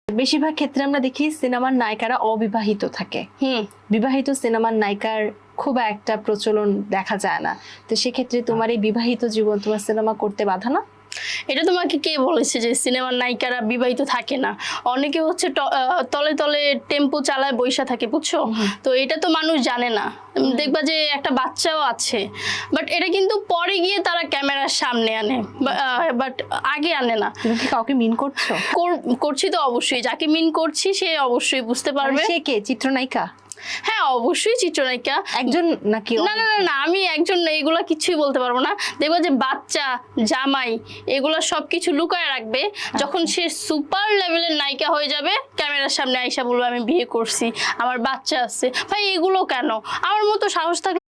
বেশিরভাগ ক্ষেত্রে আমরা দেখি সিনেমার নায়িকারা অবিবাহিত থাকে। বিবাহিত সিনেমার নায়িকার খুব একটা প্রচলন দেখা যায় না। তো সেক্ষেত্রে তোমার এই বিবাহিত জীবন তোমার সিনেমা করতে বাধা না? এটা তোমাকে কে বলেছে যে সিনেমার নায়িকারা বিবাহিত থাকে না? অনেকে হচ্ছে তলে তলে টেম্পো চালায় বৈশা থাকে, বুঝছো? তো এটা তো মানুষ জানে না। দেখবা যে একটা বাচ্চাও আছে, বাট এটা কিন্তু পরে গিয়ে তারা ক্যামেরার সামনে আনে, বাট আগে আনে না। তুমি কি কাউকে মিন করছো? করছি তো অবশ্যই, যাকে মিন করছি সে অবশ্যই বুঝতে পারবে। সে কে? চিত্রনায়িকা? হ্যাঁ অবশ্যই চিত্রনায়িকা। একজন নাকি? না না না না, আমি একজন এগুলা কিছুই বলতে পারবো না। দেখবো যে বাচ্চা, জামাই, এগুলা সবকিছু লুকায় রাখবে। যখন সে সুপার লেভেলের নায়িকা হয়ে যাবে, ক্যামেরার সামনে আইসা বলবে আমি বিয়ে করছি, আমার বাচ্চা আছে। ভাই এগুলো কেন? আমার মতো সাহস থাকলে